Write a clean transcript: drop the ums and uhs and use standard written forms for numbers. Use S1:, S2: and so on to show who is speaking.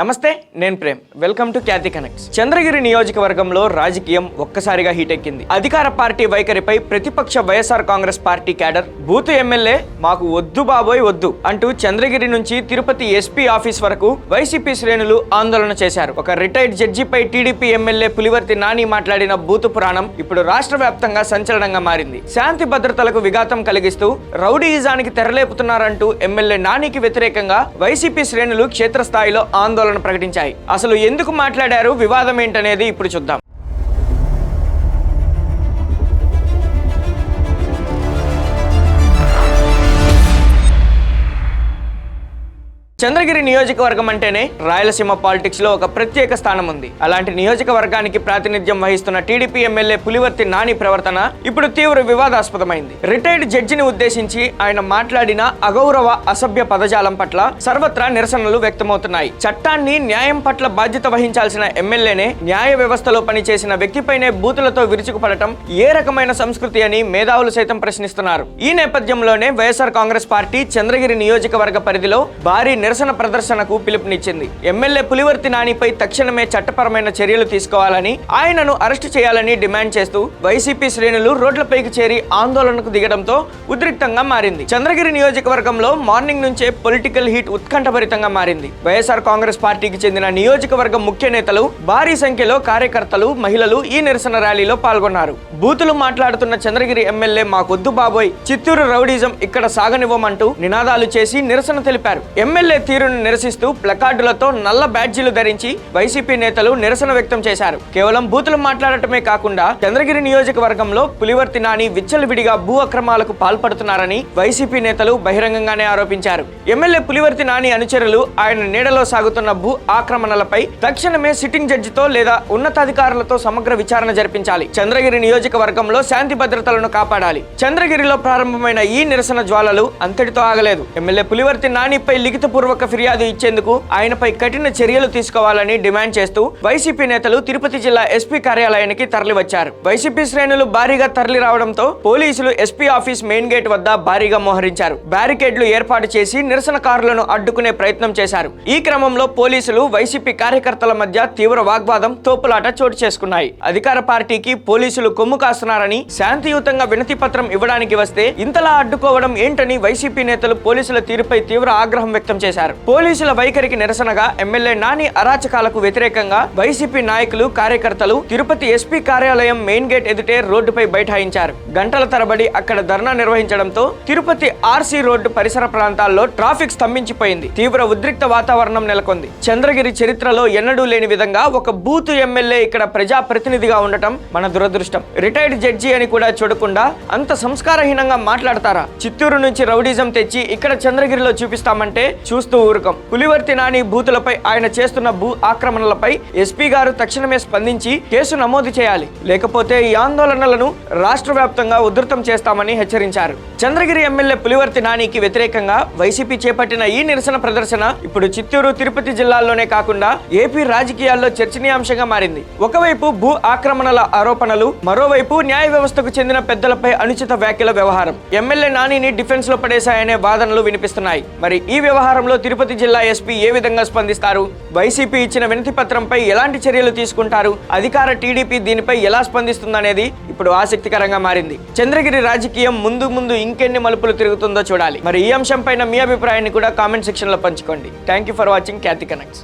S1: నమస్తే, నేను Prem. Welcome to Khyati connects. Chandragiri నియోజకవర్గంలో రాజకీయం ఒక్కసారిగా హీట్ ఎక్కింది. అధికార పార్టీ వైఖరిపై ప్రతిపక్ష YSR Congress party cadre booth MLA మాకు వద్దు బాబోయ్ వద్దు అంటూ చంద్రగిరి నుంచి తిరుపతి ఎస్పీ ఆఫీస్ వరకు వైసీపీ శ్రేణులు ఆందోళన చేశారు. ఒక రిటైర్డ్ జడ్జిపై టీడీపీ ఎమ్మెల్యే పులివర్తి నాని మాట్లాడిన బూతు పురాణం ఇప్పుడు రాష్ట్ర వ్యాప్తంగా సంచలనంగా మారింది. శాంతి భద్రతలకు విఘాతం కలిగిస్తూ రౌడీయిజానికి తెరలేపుతున్నారంటూ ఎమ్మెల్యే నానికి వ్యతిరేకంగా వైసీపీ శ్రేణులు క్షేత్రస్థాయిలో ఆందోళన ప్రకటించాయి. అసలు ఎందుకు మాట్లాడారు, వివాదం ఏంటనేది ఇప్పుడు చూద్దాం. చంద్రగిరి నియోజకవర్గం అంటేనే రాయలసీమ పాలిటిక్స్ లో ఒక ప్రత్యేక స్థానం ఉంది. అలాంటి నియోజకవర్గానికి ప్రాతినిధ్యం వహిస్తున్న టీడీపీ ఎమ్మెల్యే పులివర్తి నాని ప్రవర్తన ఇప్పుడు తీవ్ర వివాదాస్పదమైంది. రిటైర్డ్ జడ్జిని ఉద్దేశించి ఆయన మాట్లాడిన అగౌరవ అసభ్య పదజాలం పట్ల సర్వత్రా నిరసనలు వ్యక్తమవుతున్నాయి. చట్టాన్ని, న్యాయం పట్ల బాధ్యత వహించాల్సిన ఎమ్మెల్యేనే న్యాయ వ్యవస్థలో పనిచేసిన వ్యక్తిపైనే బూతులతో విరుచుకుపడటం ఏ రకమైన సంస్కృతి అని మేధావులు సైతం ప్రశ్నిస్తున్నారు. ఈ నేపథ్యంలోనే వైఎస్ఆర్ కాంగ్రెస్ పార్టీ చంద్రగిరి నియోజకవర్గ పరిధిలో భారీ నిరసన ప్రదర్శనకు పిలుపునిచ్చింది. ఎమ్మెల్యే పులివర్తి నానిపై తక్షణమే చట్టపరమైన చర్యలు తీసుకోవాలని, ఆయనను అరెస్టు చేయాలని డిమాండ్ చేస్తూ వైసీపీ శ్రేణులు రోడ్లపైకి చేరి ఆందోళనకు దిగడంతో ఉద్రిక్తంగా మారింది. చంద్రగిరి నియోజకవర్గంలో మార్నింగ్ నుంచే పొలిటికల్ హీట్ ఉత్కంఠభరితంగా మారింది. వైఎస్ఆర్ కాంగ్రెస్ పార్టీకి చెందిన నియోజకవర్గ ముఖ్య నేతలు, భారీ సంఖ్యలో కార్యకర్తలు, మహిళలు ఈ నిరసన ర్యాలీలో పాల్గొన్నారు. బూతులు మాట్లాడుతున్న చంద్రగిరి ఎమ్మెల్యే మాకొద్దు బాబోయ్, చిత్తూరు రౌడీజం ఇక్కడ సాగనివ్వమంటూ నినాదాలు చేసి నిరసన తెలిపారు. ఎమ్మెల్యే తీరును నిరసిస్తూ ప్లకార్డులతో నల్ల బ్యాడ్జీలు ధరించి వైసీపీ నేతలు నిరసన వ్యక్తం చేశారు. కేవలం బూతులు మాట్లాడటమే కాకుండా చంద్రగిరి నియోజకవర్గంలో పులివర్తి నాని విచ్చలవిడిగా భూ అక్రమాలకు పాల్పడుతున్నారని వైసీపీ నేతలు బహిరంగంగానే ఆరోపించారు. ఎమ్మెల్యే పులివర్తి నాని అనుచరులు ఆయన నీడలో సాగుతున్న భూ ఆక్రమణలపై తక్షణమే సిట్టింగ్ జడ్జితో లేదా ఉన్నతాధికారులతో సమగ్ర విచారణ జరిపించాలి. చంద్రగిరి నియోజకవర్గంలో శాంతి భద్రతలను కాపాడాలి. చంద్రగిరిలో ప్రారంభమైన ఈ నిరసన జ్వాలలు అంతటితో ఆగలేదు. ఎమ్మెల్యే పులివర్తి నానిపై లిఖితపూర్వక ఫిర్యాదు ఇచ్చేందుకు ఆయనపై కఠిన చర్యలు తీసుకోవాలని డిమాండ్ చేస్తూ వైసీపీ నేతలు తిరుపతి జిల్లా ఎస్పీ కార్యాలయానికి తరలివచ్చారు. వైసీపీ శ్రేణులు భారీగా తరలి రావడంతో పోలీసులు ఎస్పీ ఆఫీస్ మెయిన్ గేట్ వద్ద భారీగా మోహరించారు. బ్యారికేడ్లు ఏర్పాటు చేసి నిరసనకారులను అడ్డుకునే ప్రయత్నం చేశారు. ఈ క్రమంలో పోలీసులు, వైసీపీ కార్యకర్తల మధ్య తీవ్ర వాగ్వాదం, తోపులాట చోటు చేసుకున్నాయి. అధికార పార్టీకి పోలీసులు కొమ్ము కాస్తున్నారని, శాంతియుతంగా వినతి పత్రం ఇవ్వడానికి వస్తే ఇంతలా అడ్డుకోవడం ఏంటని వైసీపీ నేతలు పోలీసుల తీరుపై తీవ్ర ఆగ్రహం వ్యక్తం చేశారు. పోలీసుల వైఖరికి నిరసనగా ఎమ్మెల్యే నాని అరాచకాలకు వ్యతిరేకంగా వైసీపీ నాయకులు, కార్యకర్తలు తిరుపతి ఎస్పీ కార్యాలయం మెయిన్ గేట్ ఎదుటే రోడ్డుపై బైఠాయించారు. గంటల తరబడి అక్కడ ధర్నా నిర్వహించడంతో తిరుపతి ఆర్సీ రోడ్డు పరిసర ప్రాంతాల్లో ట్రాఫిక్ స్తంభించిపోయింది. తీవ్ర ఉద్రిక్త వాతావరణం నెలకొంది. చంద్రగిరి చరిత్రలో ఎన్నడూ లేని విధంగా ఒక బూత్ ఎమ్మెల్యే ఇక్కడ ప్రజాప్రతినిధిగా ఉండటం మన దురదృష్టం. రిటైర్డ్ జడ్జి అని కూడా చూడకుండా అంత సంస్కారహీనంగా మాట్లాడతారా? చిత్తూరు నుంచి రౌడీజం తెచ్చి ఇక్కడ చంద్రగిరిలో చూపిస్తామంటే చూస్తూ ఊరుకం. పులివర్తి నాని బూతులపై ఆయన చేస్తున్న భూ ఆక్రమణలపై ఎస్పీ గారు తక్షణమే స్పందించి కేసు నమోదు చేయాలి. లేకపోతే ఈ ఆందోళనలను రాష్ట్ర వ్యాప్తంగా ఉధృతం చేస్తామని హెచ్చరించారు. చంద్రగిరి ఎమ్మెల్యే పులివర్తి నానికి వ్యతిరేకంగా వైసీపీ చేపట్టిన ఈ నిరసన ప్రదర్శన ఇప్పుడు చిత్తూరు, తిరుపతి జిల్లాల్లోనే కాకుండా ఏపీ రాజకీయాల్లో చర్చనీయాంశంగా మారింది. ఒకవైపు భూ ఆక్రమణల ఆరోపణలు, మరోవైపు న్యాయ వ్యవస్థకు చెందిన పెద్దలపై అనుచిత వ్యాఖ్యల వ్యవహారం ఎమ్మెల్యే నానిని డిఫెన్స్ లో పడేశాయనే వాదనలు వినిపిస్తున్నాయి. మరి ఈ వ్యవహారంలో తిరుపతి జిల్లా ఎస్పీ ఏ విధంగా స్పందిస్తారు? వైసీపీ ఇచ్చిన వినతి పత్రంపై ఎలాంటి చర్యలు తీసుకుంటారు? అధికార టీడీపీ దీనిపై ఎలా స్పందిస్తుందనేది ఇప్పుడు ఆసక్తికరంగా మారింది. చంద్రగిరి రాజకీయం ముందు ముందు ఇంకెన్ని మలుపులు తిరుగుతుందో చూడాలి. మరి ఈ అంశంపైన మీ అభిప్రాయాన్ని కూడా కామెంట్ సెక్షన్ లో పంచుకోండి. Thank you for watching Khyati connects.